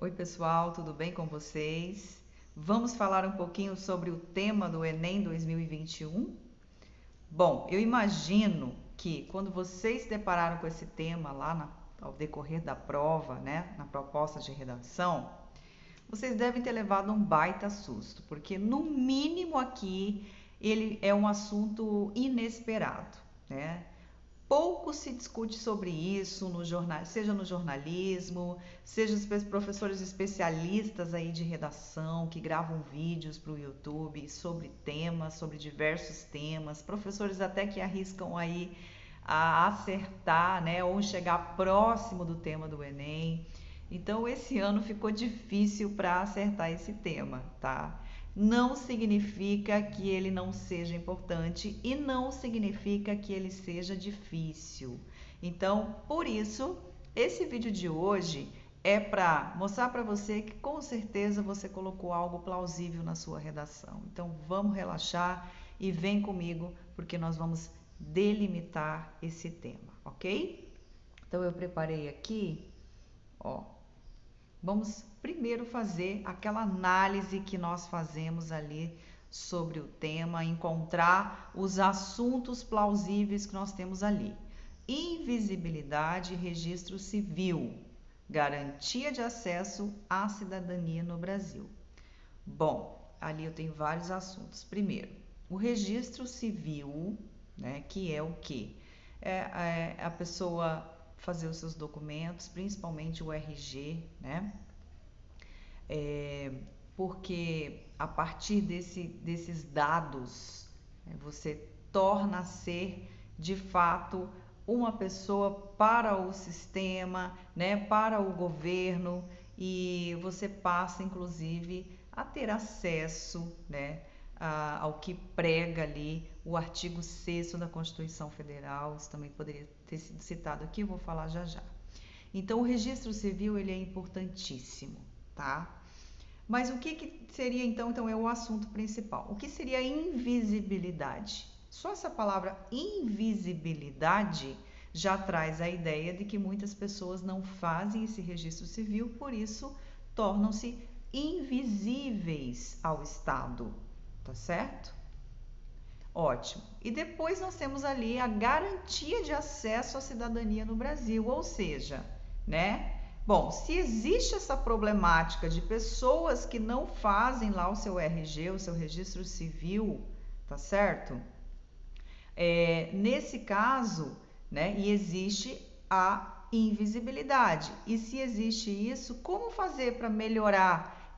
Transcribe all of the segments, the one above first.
Oi, pessoal, tudo bem com vocês? Vamos falar um pouquinho sobre o tema do Enem 2021? Bom, eu imagino que quando vocês se depararam com esse tema ao decorrer da prova, né, na proposta de redação, vocês devem ter levado um baita susto, porque no mínimo aqui ele é um assunto inesperado, né? Pouco se discute sobre isso no jornal, seja no jornalismo, seja os professores especialistas aí de redação que gravam vídeos para o YouTube sobre temas, sobre diversos temas, professores até que arriscam aí a acertar, né, ou chegar próximo do tema do Enem. Então esse ano ficou difícil para acertar esse tema, tá? Não significa que ele não seja importante e não significa que ele seja difícil. Então, por isso, esse vídeo de hoje é para mostrar para você que com certeza você colocou algo plausível na sua redação. Então, vamos relaxar e vem comigo porque nós vamos delimitar esse tema, ok? Então, eu preparei aqui, ó. Vamos primeiro fazer aquela análise que nós fazemos ali sobre o tema, encontrar os assuntos plausíveis que nós temos ali. Invisibilidade e registro civil, garantia de acesso à cidadania no Brasil. Bom, ali eu tenho vários assuntos. Primeiro, o registro civil, né, que é o quê? É a pessoa fazer os seus documentos, principalmente o RG, né? Porque a partir desses dados, você torna a ser de fato uma pessoa para o sistema, né, para o governo, e você passa inclusive a ter acesso, né, ao que prega ali o artigo 6º da Constituição Federal. Isso também poderia ter sido citado aqui, eu vou falar já já. Então, o registro civil ele é importantíssimo, tá? Mas o que seria então é o assunto principal. O que seria invisibilidade? Só essa palavra invisibilidade já traz a ideia de que muitas pessoas não fazem esse registro civil, por isso tornam-se invisíveis ao Estado, tá certo? Ótimo. E depois nós temos ali a garantia de acesso à cidadania no Brasil, ou seja, né? Bom, se existe essa problemática de pessoas que não fazem lá o seu RG, o seu registro civil, tá certo? Nesse caso, né, e existe a invisibilidade. E se existe isso, como fazer para melhorar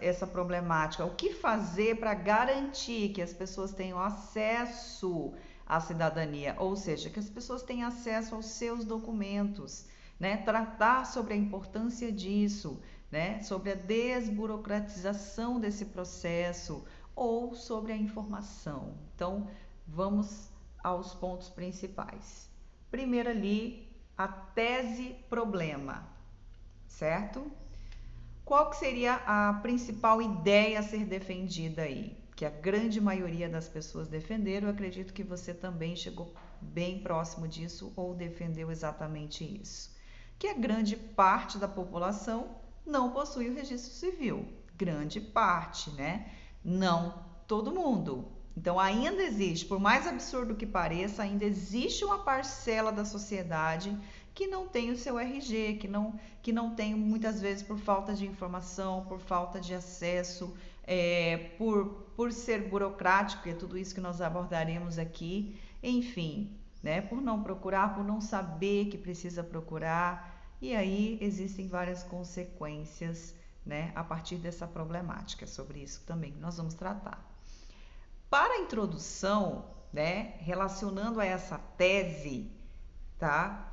essa problemática? O que fazer para garantir que as pessoas tenham acesso à cidadania? Ou seja, que as pessoas tenham acesso aos seus documentos, né? Tratar sobre a importância disso, né? Sobre a desburocratização desse processo ou sobre a informação. Então, vamos aos pontos principais. Primeiro ali, a tese problema, certo? Qual que seria a principal ideia a ser defendida aí? Que a grande maioria das pessoas defenderam, eu acredito que você também chegou bem próximo disso ou defendeu exatamente isso. Que a grande parte da população não possui o registro civil. Grande parte, né? Não todo mundo. Então ainda existe, por mais absurdo que pareça, ainda existe uma parcela da sociedade que não tem o seu RG, que não tem muitas vezes por falta de informação, por falta de acesso, por ser burocrático, é tudo isso que nós abordaremos aqui, enfim, né, por não procurar, por não saber que precisa procurar, e aí existem várias consequências, né, a partir dessa problemática. Sobre isso também nós vamos tratar. Para a introdução, né, relacionando a essa tese, tá?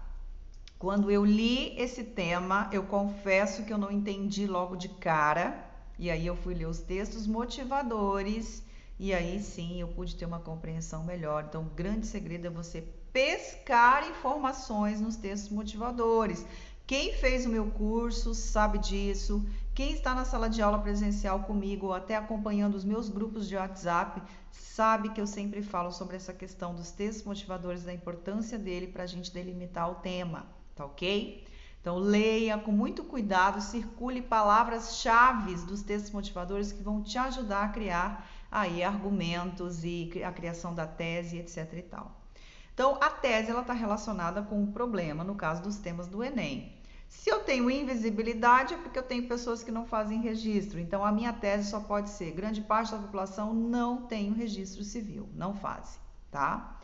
Quando eu li esse tema, eu confesso que eu não entendi logo de cara, e aí eu fui ler os textos motivadores, e aí sim eu pude ter uma compreensão melhor. Então, o grande segredo é você pescar informações nos textos motivadores. Quem fez o meu curso sabe disso. Quem está na sala de aula presencial comigo ou até acompanhando os meus grupos de WhatsApp sabe que eu sempre falo sobre essa questão dos textos motivadores, da importância dele para a gente delimitar o tema, tá ok? Então, leia com muito cuidado, circule palavras-chave dos textos motivadores que vão te ajudar a criar aí argumentos e a criação da tese, etc e tal. Então, a tese ela está relacionada com o problema, no caso dos temas do Enem. Se eu tenho invisibilidade, é porque eu tenho pessoas que não fazem registro. Então, a minha tese só pode ser: grande parte da população não tem o registro civil, não faz, tá?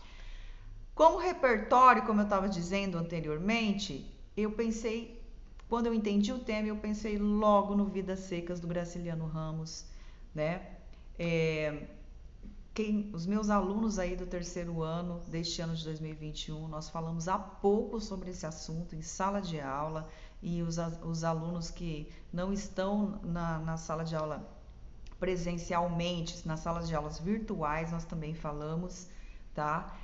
Como repertório, como eu estava dizendo anteriormente, eu pensei, quando eu entendi o tema, eu pensei logo no Vidas Secas do Graciliano Ramos, né? Os meus alunos aí do terceiro ano, deste ano de 2021, nós falamos há pouco sobre esse assunto em sala de aula, e os alunos que não estão na sala de aula presencialmente, nas salas de aulas virtuais, nós também falamos, tá?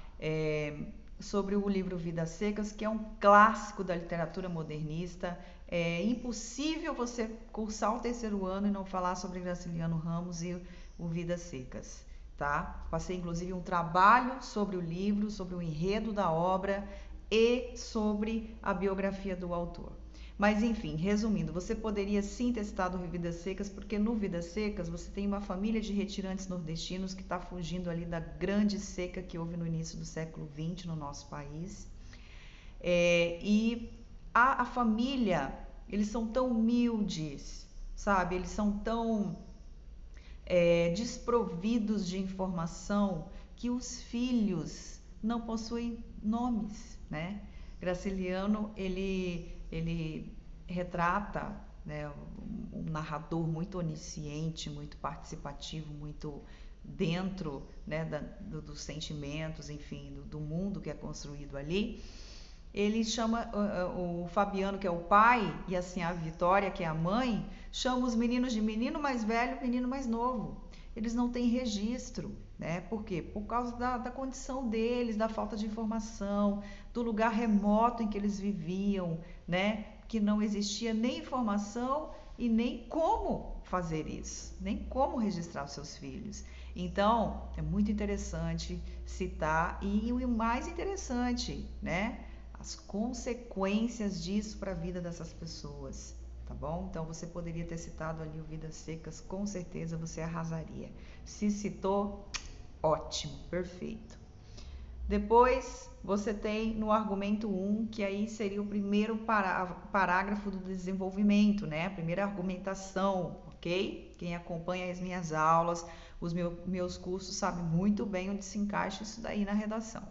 Sobre o livro Vidas Secas, que é um clássico da literatura modernista. É impossível você cursar o terceiro ano e não falar sobre Graciliano Ramos e o Vidas Secas, tá? Passei inclusive um trabalho sobre o livro, sobre o enredo da obra e sobre a biografia do autor. Mas enfim, resumindo, você poderia sim ter citado o Vidas Secas, porque no Vidas Secas você tem uma família de retirantes nordestinos que está fugindo ali da grande seca que houve no início do século XX no nosso país. E a família, eles são tão humildes, sabe? Eles são tão desprovidos de informação que os filhos não possuem nomes, né? Graciliano, ele retrata, né, um narrador muito onisciente, muito participativo, muito dentro, né, dos sentimentos, enfim, do mundo que é construído ali. Ele chama o Fabiano, que é o pai, e assim a Vitória, que é a mãe, chama os meninos de menino mais velho, menino mais novo. Eles não têm registro, né? Por quê? Por causa da condição deles, da falta de informação, do lugar remoto em que eles viviam, né? Que não existia nem informação e nem como fazer isso, nem como registrar os seus filhos. Então, é muito interessante citar, e o mais interessante, né? As consequências disso para a vida dessas pessoas, tá bom? Então você poderia ter citado ali o Vidas Secas, com certeza você arrasaria. Se citou, ótimo, perfeito. Depois você tem no argumento 1, que aí seria o primeiro parágrafo do desenvolvimento, né? A primeira argumentação, ok? Quem acompanha as minhas aulas, os meus cursos, sabe muito bem onde se encaixa isso daí na redação.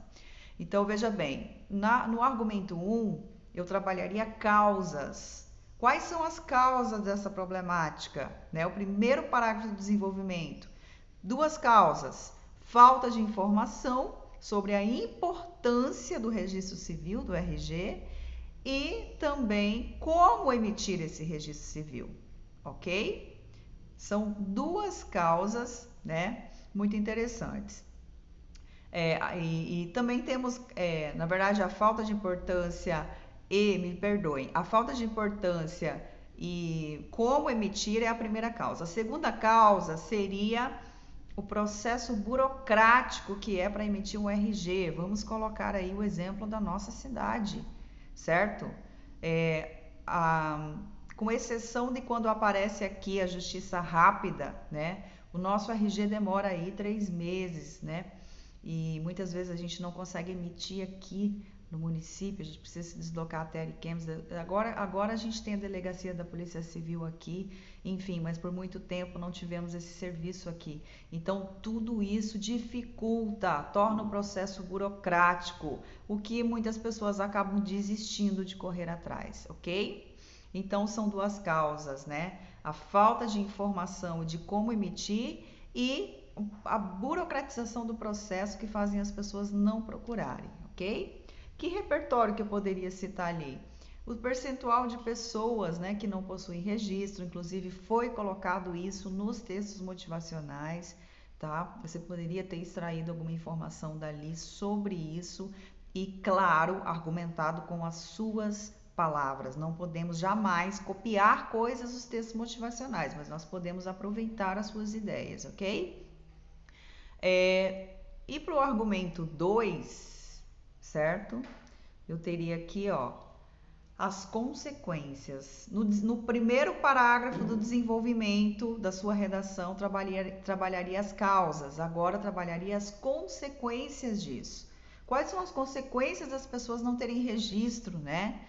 Então, veja bem, no argumento 1, eu trabalharia causas. Quais são as causas dessa problemática? Né? O primeiro parágrafo do desenvolvimento. Duas causas: falta de informação sobre a importância do registro civil, do RG, e também como emitir esse registro civil, ok? São duas causas, né, muito interessantes. E também temos, na verdade, a falta de importância me perdoem, a falta de importância e como emitir é a primeira causa. A segunda causa seria o processo burocrático que é para emitir um RG. Vamos colocar aí o exemplo da nossa cidade, certo? Com exceção de quando aparece aqui a justiça rápida, né? O nosso RG demora aí 3 meses, né? E muitas vezes a gente não consegue emitir aqui no município, a gente precisa se deslocar até Ariquemes. Agora a gente tem a delegacia da Polícia Civil aqui, enfim, mas por muito tempo não tivemos esse serviço aqui. Então, tudo isso dificulta, torna o processo burocrático, o que muitas pessoas acabam desistindo de correr atrás, ok? Então, são duas causas, né? A falta de informação de como emitir e a burocratização do processo que fazem as pessoas não procurarem, ok? Que repertório que eu poderia citar ali? O percentual de pessoas, né, que não possuem registro, inclusive foi colocado isso nos textos motivacionais, tá? Você poderia ter extraído alguma informação dali sobre isso e, claro, argumentado com as suas palavras. Não podemos jamais copiar coisas dos textos motivacionais, mas nós podemos aproveitar as suas ideias, ok? E para o argumento 2, certo? Eu teria aqui, ó, as consequências. No primeiro parágrafo do desenvolvimento da sua redação, trabalharia as causas, agora trabalharia as consequências disso. Quais são as consequências das pessoas não terem registro, né?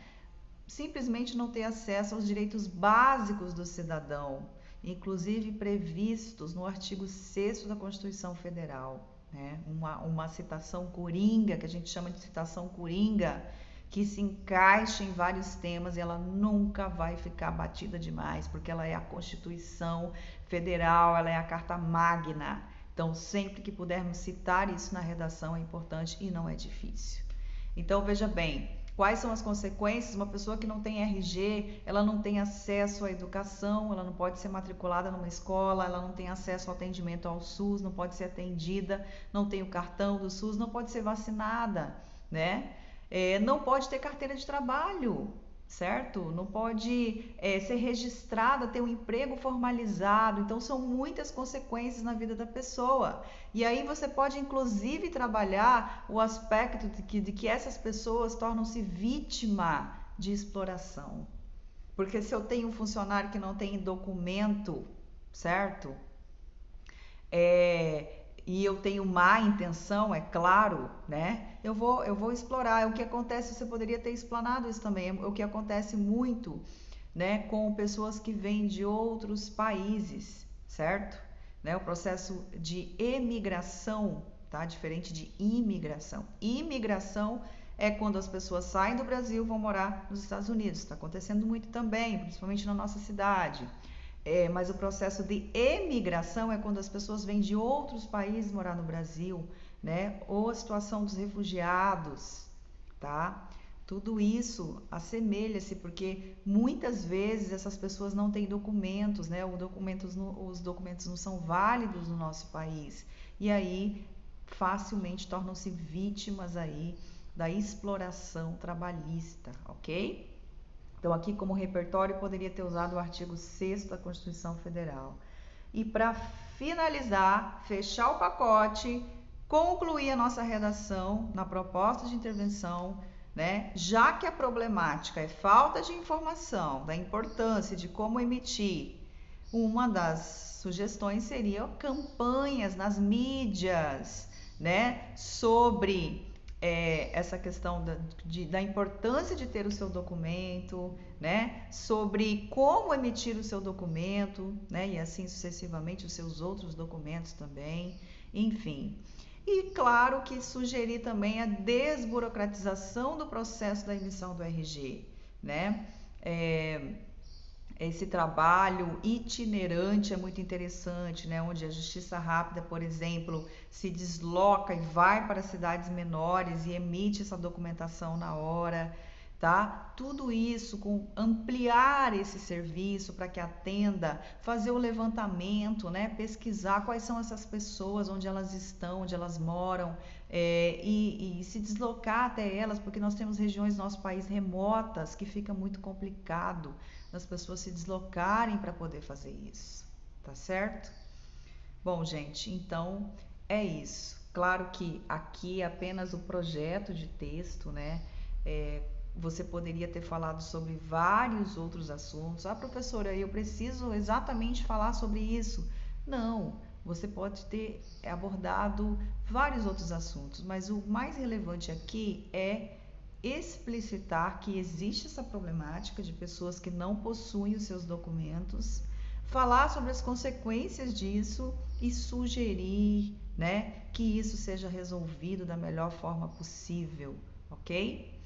Simplesmente não ter acesso aos direitos básicos do cidadão, inclusive previstos no artigo 6º da Constituição Federal, né? Uma citação coringa, que a gente chama de citação coringa, que se encaixa em vários temas e ela nunca vai ficar batida demais, porque ela é a Constituição Federal, ela é a Carta Magna. Então, sempre que pudermos citar isso na redação é importante e não é difícil. Então, veja bem, quais são as consequências? Uma pessoa que não tem RG, ela não tem acesso à educação, ela não pode ser matriculada numa escola, ela não tem acesso ao atendimento ao SUS, não pode ser atendida, não tem o cartão do SUS, não pode ser vacinada, né? Não pode ter carteira de trabalho, certo? Não pode ser registrada, ter um emprego formalizado. Então, são muitas consequências na vida da pessoa. E aí você pode, inclusive, trabalhar o aspecto de que essas pessoas tornam-se vítima de exploração. Porque se eu tenho um funcionário que não tem documento, certo? E eu tenho má intenção, é claro, né? Eu vou explorar. O que acontece, você poderia ter explanado isso também, o que acontece muito, né, com pessoas que vêm de outros países, certo? Né? O processo de emigração, tá? Diferente de imigração. Imigração é quando as pessoas saem do Brasil e vão morar nos Estados Unidos. Está acontecendo muito também, principalmente na nossa cidade. Mas o processo de emigração é quando as pessoas vêm de outros países morar no Brasil, né? Ou a situação dos refugiados, tá? Tudo isso assemelha-se, porque muitas vezes essas pessoas não têm documentos, né? Os documentos não são válidos no nosso país. E aí, facilmente tornam-se vítimas aí da exploração trabalhista, ok? Então, aqui como repertório, poderia ter usado o artigo 6º da Constituição Federal. E para finalizar, fechar o pacote, concluir a nossa redação na proposta de intervenção, né? Já que a problemática é falta de informação, da importância de como emitir, uma das sugestões seria campanhas nas mídias, né? Sobre essa questão da importância de ter o seu documento, né? Sobre como emitir o seu documento, né? E assim sucessivamente os seus outros documentos também, enfim. E claro que sugerir também a desburocratização do processo da emissão do RG, né? Esse trabalho itinerante é muito interessante, né? Onde a Justiça Rápida, por exemplo, se desloca e vai para cidades menores e emite essa documentação na hora, tá? Tudo isso com ampliar esse serviço para que atenda, fazer o levantamento, né? Pesquisar quais são essas pessoas, onde elas estão, onde elas moram, e se deslocar até elas, porque nós temos regiões do nosso país remotas que fica muito complicado das pessoas se deslocarem para poder fazer isso, tá certo? Bom, gente, então é isso. Claro que aqui é apenas o projeto de texto, né? Você poderia ter falado sobre vários outros assuntos. Ah, professora, eu preciso exatamente falar sobre isso. Não, você pode ter abordado vários outros assuntos, mas o mais relevante aqui é explicitar que existe essa problemática de pessoas que não possuem os seus documentos, falar sobre as consequências disso e sugerir, né, que isso seja resolvido da melhor forma possível, ok?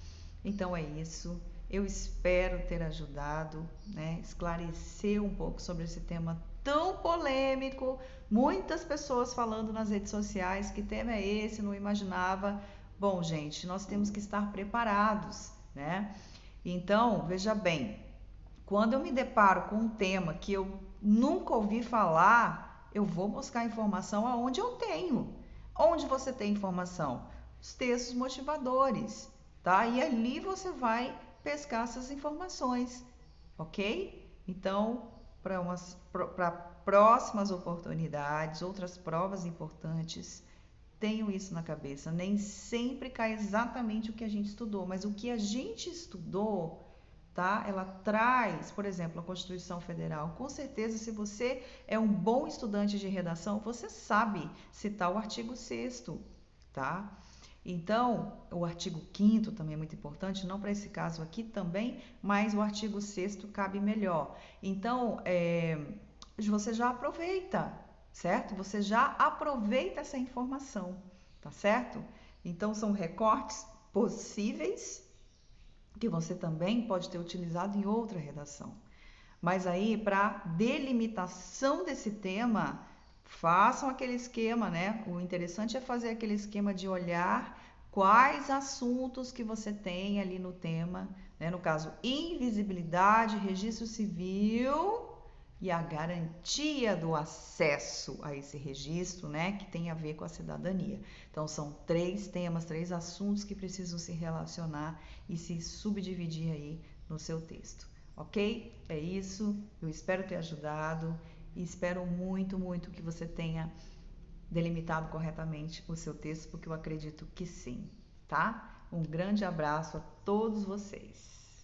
Então é isso. Eu espero ter ajudado, né, esclarecer um pouco sobre esse tema tão polêmico. Muitas pessoas falando nas redes sociais, que tema é esse? Não imaginava. Bom, gente, nós temos que estar preparados, né? Então, veja bem, quando eu me deparo com um tema que eu nunca ouvi falar, eu vou buscar informação aonde eu tenho. Onde você tem informação? Os textos motivadores, tá? E ali você vai pescar essas informações, ok? Então, para próximas oportunidades, outras provas importantes, tenham isso na cabeça. Nem sempre cai exatamente o que a gente estudou, mas o que a gente estudou tá? Ela traz, por exemplo, a Constituição Federal. Com certeza, se você é um bom estudante de redação, você sabe citar o artigo 6º, tá? Então, o artigo 5º também é muito importante, não para esse caso aqui também, mas o artigo 6º cabe melhor. Então, você já aproveita, certo? Você já aproveita essa informação, tá certo? Então, são recortes possíveis que você também pode ter utilizado em outra redação. Mas aí, para delimitação desse tema, façam aquele esquema, né? O interessante é fazer aquele esquema de olhar quais assuntos que você tem ali no tema, né? No caso, invisibilidade, registro civil e a garantia do acesso a esse registro, né? Que tem a ver com a cidadania. Então, são 3 temas, 3 assuntos que precisam se relacionar e se subdividir aí no seu texto. Ok? É isso. Eu espero ter ajudado e espero muito, muito que você tenha delimitado corretamente o seu texto, porque eu acredito que sim, tá? Um grande abraço a todos vocês.